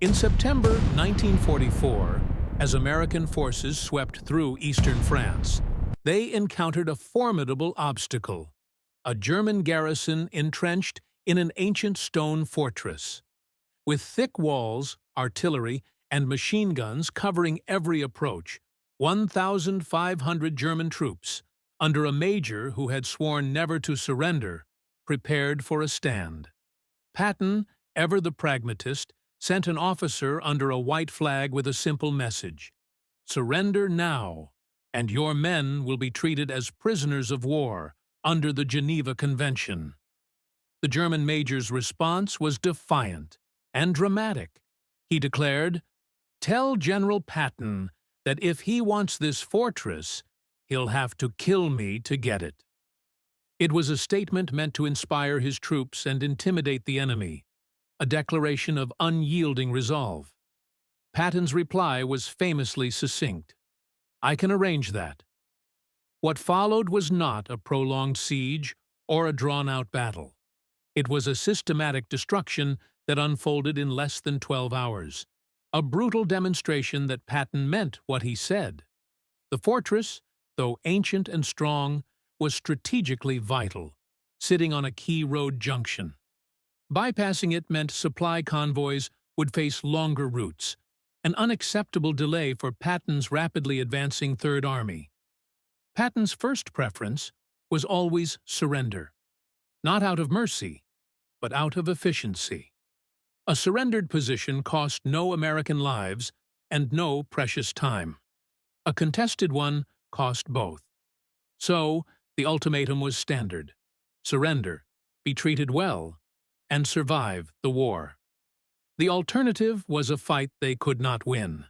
In September 1944, as American forces swept through eastern France, they encountered a formidable obstacle, a German garrison entrenched in an ancient stone fortress. With thick walls, artillery, and machine guns covering every approach, 1,500 German troops, under a major who had sworn never to surrender, prepared for a stand. Patton, ever the pragmatist, sent an officer under a white flag with a simple message: "Surrender now, and your men will be treated as prisoners of war under the Geneva Convention." The German major's response was defiant and dramatic. He declared, "Tell General Patton that if he wants this fortress, he'll have to kill me to get it." It was a statement meant to inspire his troops and intimidate the enemy, a declaration of unyielding resolve. Patton's reply was famously succinct: "I can arrange that." What followed was not a prolonged siege or a drawn-out battle. It was a systematic destruction that unfolded in less than 12 hours, a brutal demonstration that Patton meant what he said. The fortress, though ancient and strong, was strategically vital, sitting on a key road junction. Bypassing it meant supply convoys would face longer routes, an unacceptable delay for Patton's rapidly advancing Third Army. Patton's first preference was always surrender, not out of mercy, but out of efficiency. A surrendered position cost no American lives and no precious time. A contested one cost both. So, the ultimatum was standard: surrender, be treated well, and survive the war. The alternative was a fight they could not win.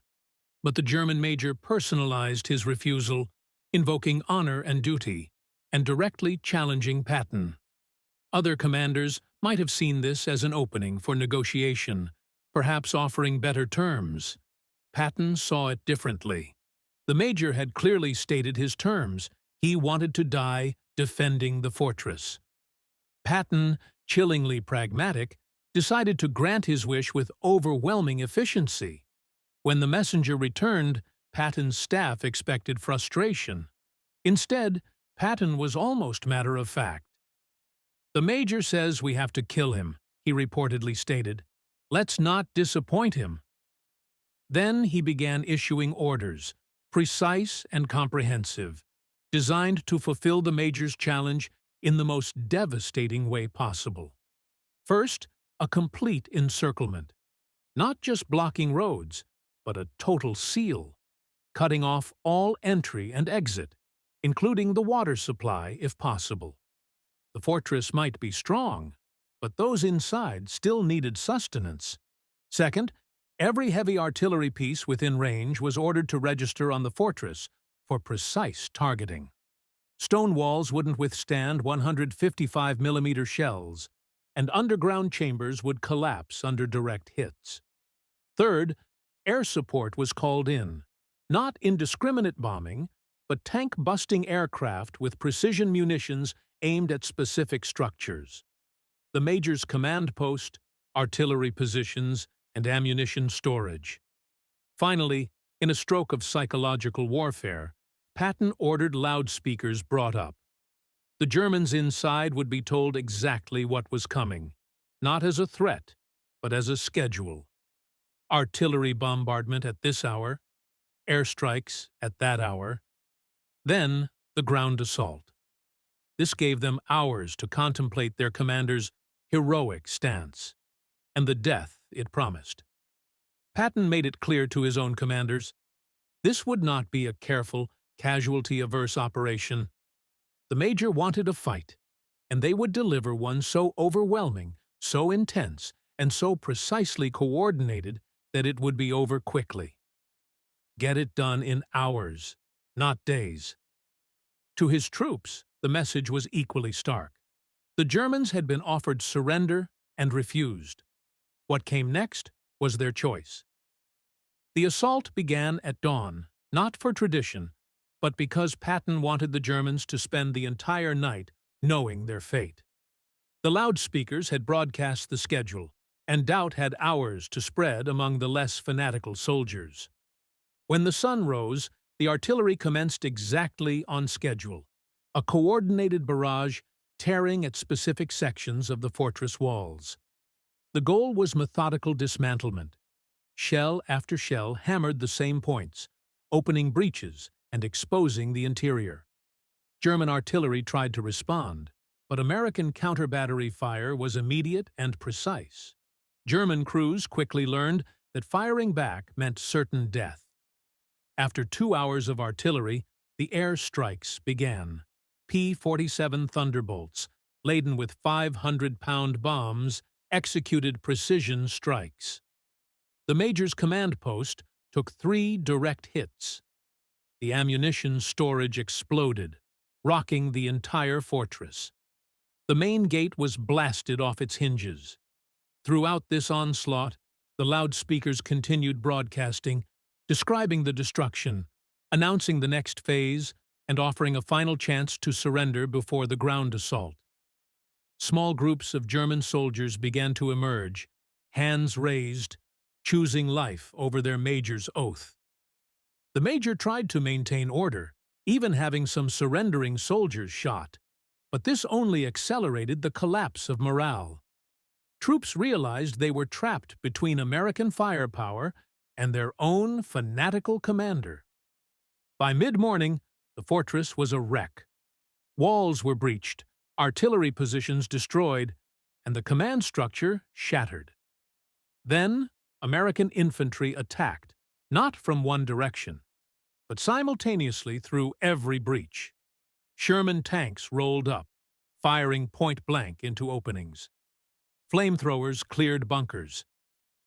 But the German major personalized his refusal, invoking honor and duty, and directly challenging Patton. Other commanders might have seen this as an opening for negotiation, perhaps offering better terms. Patton saw it differently. The major had clearly stated his terms. He wanted to die defending the fortress. Patton, chillingly pragmatic, decided to grant his wish with overwhelming efficiency. When the messenger returned, Patton's staff expected frustration. Instead, Patton was almost matter-of-fact. "The major says we have to kill him," he reportedly stated. "Let's not disappoint him." Then he began issuing orders, precise and comprehensive, designed to fulfill the major's challenge in the most devastating way possible. First, a complete encirclement. Not just blocking roads, but a total seal, cutting off all entry and exit, including the water supply if possible. The fortress might be strong, but those inside still needed sustenance. Second, every heavy artillery piece within range was ordered to register on the fortress for precise targeting. Stone walls wouldn't withstand 155mm shells, and underground chambers would collapse under direct hits. Third, air support was called in. Not indiscriminate bombing, but tank-busting aircraft with precision munitions aimed at specific structures. The major's command post, artillery positions, and ammunition storage. Finally, in a stroke of psychological warfare, Patton ordered loudspeakers brought up. The Germans inside would be told exactly what was coming, not as a threat, but as a schedule. Artillery bombardment at this hour, airstrikes at that hour, then the ground assault. This gave them hours to contemplate their commander's heroic stance, and the death it promised. Patton made it clear to his own commanders, this would not be a careful, casualty-averse operation. The major wanted a fight, and they would deliver one so overwhelming, so intense, and so precisely coordinated that it would be over quickly. Get it done in hours, not days. To his troops, the message was equally stark. The Germans had been offered surrender and refused. What came next was their choice. The assault began at dawn, not for tradition, but because Patton wanted the Germans to spend the entire night knowing their fate. The loudspeakers had broadcast the schedule, and doubt had hours to spread among the less fanatical soldiers. When the sun rose, the artillery commenced exactly on schedule, a coordinated barrage tearing at specific sections of the fortress walls. The goal was methodical dismantlement. Shell after shell hammered the same points, opening breaches and exposing the interior. German artillery tried to respond, but American counter-battery fire was immediate and precise. German crews quickly learned that firing back meant certain death. After 2 hours of artillery, the air strikes began. P-47 Thunderbolts, laden with 500-pound bombs, executed precision strikes. The Major's command post took 3 direct hits. The ammunition storage exploded, rocking the entire fortress. The main gate was blasted off its hinges. Throughout this onslaught, the loudspeakers continued broadcasting, describing the destruction, announcing the next phase, and offering a final chance to surrender before the ground assault. Small groups of German soldiers began to emerge, hands raised, choosing life over their major's oath. The major tried to maintain order, even having some surrendering soldiers shot, but this only accelerated the collapse of morale. Troops realized they were trapped between American firepower and their own fanatical commander. By mid-morning, the fortress was a wreck. Walls were breached, artillery positions destroyed, and the command structure shattered. Then, American infantry attacked, not from one direction, but simultaneously through every breach. Sherman tanks rolled up, firing point-blank into openings. Flamethrowers cleared bunkers.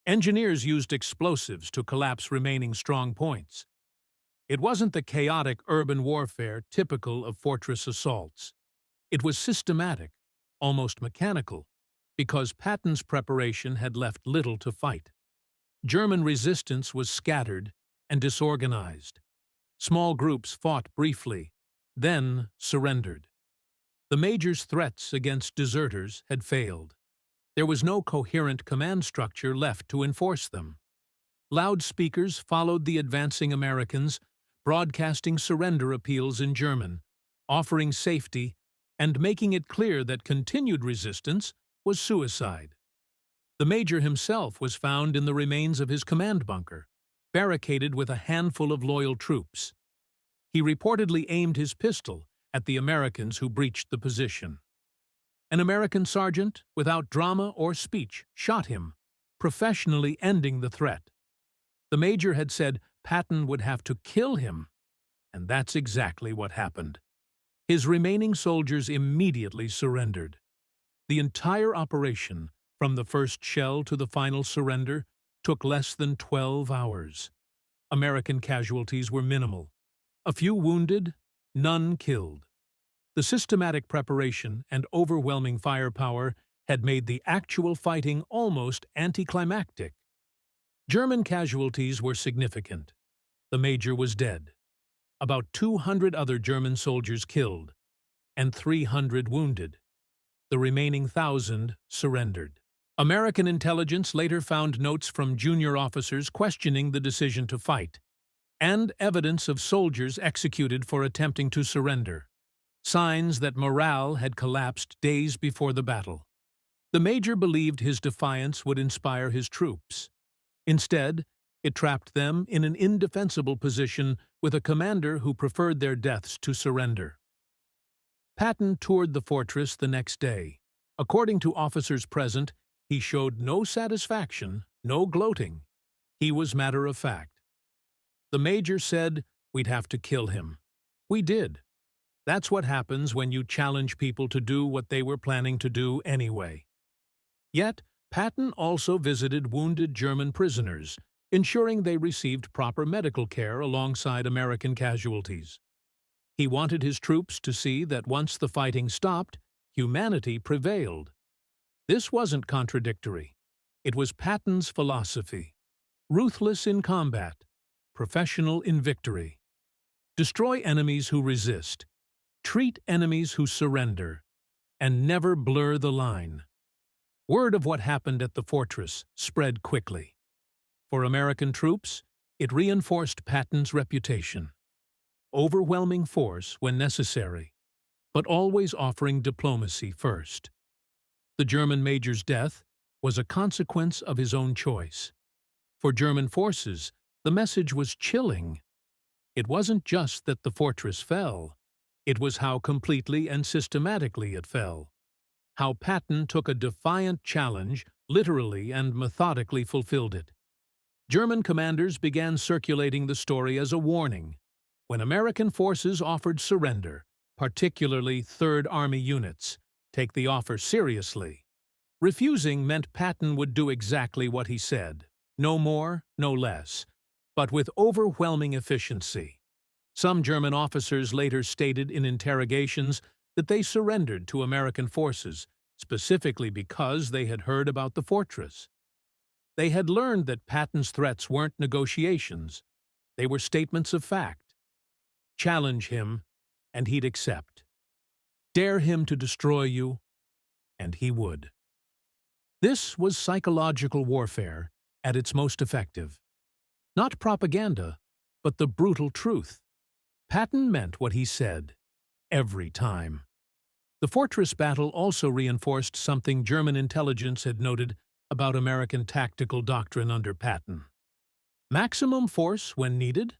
Engineers used explosives to collapse remaining strong points. It wasn't the chaotic urban warfare typical of fortress assaults. It was systematic, almost mechanical, because Patton's preparation had left little to fight. German resistance was scattered and disorganized. Small groups fought briefly, then surrendered. The Major's threats against deserters had failed. There was no coherent command structure left to enforce them. Loudspeakers followed the advancing Americans, broadcasting surrender appeals in German, offering safety, and making it clear that continued resistance was suicide. The Major himself was found in the remains of his command bunker, barricaded with a handful of loyal troops. He reportedly aimed his pistol at the Americans who breached the position. An American sergeant, without drama or speech, shot him, professionally ending the threat. The Major had said Patton would have to kill him, and that's exactly what happened. His remaining soldiers immediately surrendered. The entire operation, from the first shell to the final surrender, took less than 12 hours. American casualties were minimal. A few wounded, none killed. The systematic preparation and overwhelming firepower had made the actual fighting almost anticlimactic. German casualties were significant. The Major was dead. About 200 other German soldiers killed, and 300 wounded. The remaining 1,000 surrendered. American intelligence later found notes from junior officers questioning the decision to fight, and evidence of soldiers executed for attempting to surrender. Signs that morale had collapsed days before the battle. The Major believed his defiance would inspire his troops. Instead, it trapped them in an indefensible position with a commander who preferred their deaths to surrender. Patton toured the fortress the next day. According to officers present, he showed no satisfaction, no gloating. He was matter-of-fact. The Major said, "We'd have to kill him." We did. That's what happens when you challenge people to do what they were planning to do anyway. Yet, Patton also visited wounded German prisoners, ensuring they received proper medical care alongside American casualties. He wanted his troops to see that once the fighting stopped, humanity prevailed. This wasn't contradictory. It was Patton's philosophy. Ruthless in combat, professional in victory. Destroy enemies who resist. Treat enemies who surrender, and never blur the line. Word of what happened at the fortress spread quickly. For American troops, it reinforced Patton's reputation. Overwhelming force when necessary, but always offering diplomacy first. The German major's death was a consequence of his own choice. For German forces, the message was chilling. It wasn't just that the fortress fell. It was how completely and systematically it fell. How Patton took a defiant challenge, literally and methodically fulfilled it. German commanders began circulating the story as a warning. When American forces offered surrender, particularly Third Army units, take the offer seriously. Refusing meant Patton would do exactly what he said, no more, no less, but with overwhelming efficiency. Some German officers later stated in interrogations that they surrendered to American forces, specifically because they had heard about the fortress. They had learned that Patton's threats weren't negotiations, they were statements of fact. Challenge him, and he'd accept. Dare him to destroy you, and he would. This was psychological warfare at its most effective. Not propaganda, but the brutal truth. Patton meant what he said, every time. The fortress battle also reinforced something German intelligence had noted about American tactical doctrine under Patton. Maximum force when needed,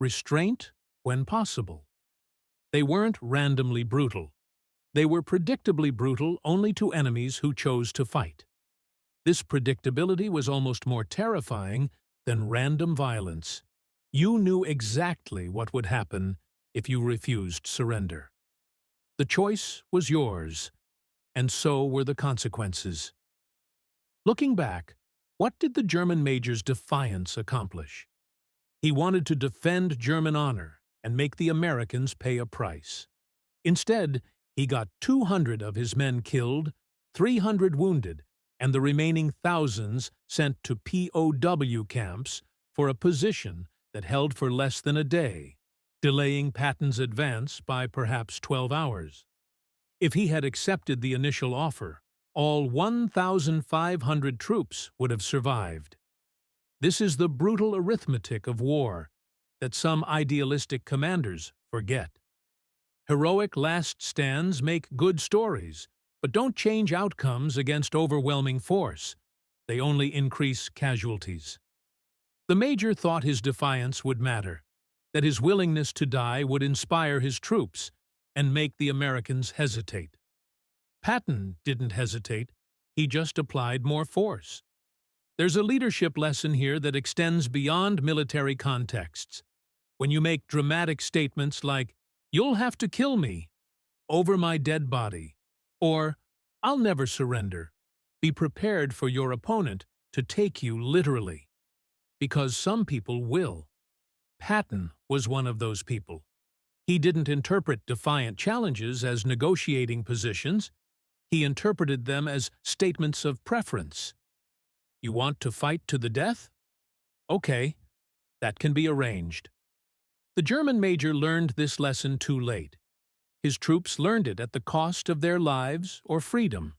restraint when possible. They weren't randomly brutal. They were predictably brutal only to enemies who chose to fight. This predictability was almost more terrifying than random violence. You knew exactly what would happen if you refused surrender. The choice was yours, and so were the consequences. Looking back, what did the German major's defiance accomplish? He wanted to defend German honor and make the Americans pay a price. Instead, he got 200 of his men killed, 300 wounded, and the remaining thousands sent to POW camps for a position that held for less than a day, delaying Patton's advance by perhaps 12 hours. If he had accepted the initial offer, all 1,500 troops would have survived. This is the brutal arithmetic of war that some idealistic commanders forget. Heroic last stands make good stories, but don't change outcomes against overwhelming force. They only increase casualties. The major thought his defiance would matter, that his willingness to die would inspire his troops and make the Americans hesitate. Patton didn't hesitate, he just applied more force. There's a leadership lesson here that extends beyond military contexts. When you make dramatic statements like, "You'll have to kill me," "over my dead body," or "I'll never surrender," be prepared for your opponent to take you literally. Because some people will. Patton was one of those people. He didn't interpret defiant challenges as negotiating positions. He interpreted them as statements of preference. You want to fight to the death? Okay, that can be arranged. The German major learned this lesson too late. His troops learned it at the cost of their lives or freedom.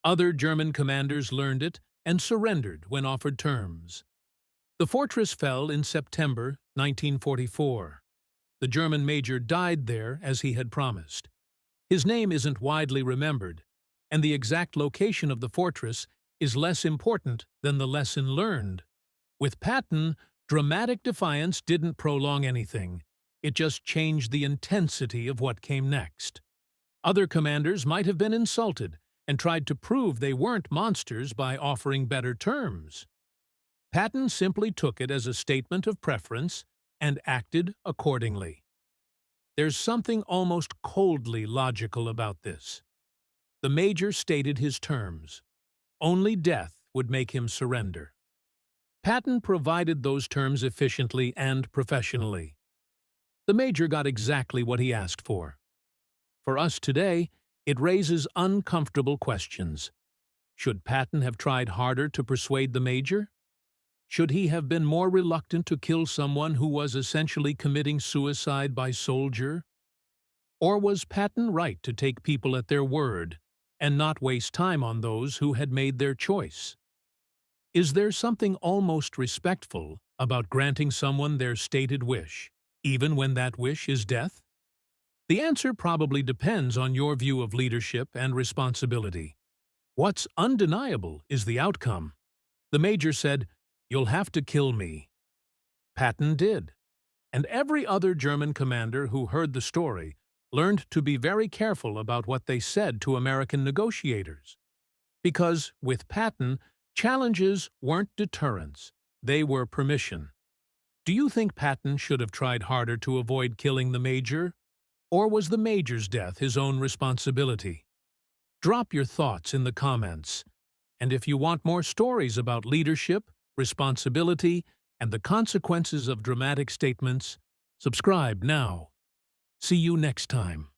Other German commanders learned it and surrendered when offered terms. The fortress fell in September 1944. The German major died there as he had promised. His name isn't widely remembered, and the exact location of the fortress is less important than the lesson learned. With Patton, dramatic defiance didn't prolong anything. It just changed the intensity of what came next. Other commanders might have been insulted and tried to prove they weren't monsters by offering better terms. Patton simply took it as a statement of preference and acted accordingly. There's something almost coldly logical about this. The major stated his terms. Only death would make him surrender. Patton provided those terms efficiently and professionally. The major got exactly what he asked for. For us today, it raises uncomfortable questions. Should Patton have tried harder to persuade the major? Should he have been more reluctant to kill someone who was essentially committing suicide by soldier? Or was Patton right to take people at their word, and not waste time on those who had made their choice? Is there something almost respectful about granting someone their stated wish, even when that wish is death? The answer probably depends on your view of leadership and responsibility. What's undeniable is the outcome. The major said, "You'll have to kill me." Patton did. And every other German commander who heard the story learned to be very careful about what they said to American negotiators. Because, with Patton, challenges weren't deterrence, they were permission. Do you think Patton should have tried harder to avoid killing the major? Or was the major's death his own responsibility? Drop your thoughts in the comments. And if you want more stories about leadership, responsibility, and the consequences of dramatic statements, subscribe now. See you next time.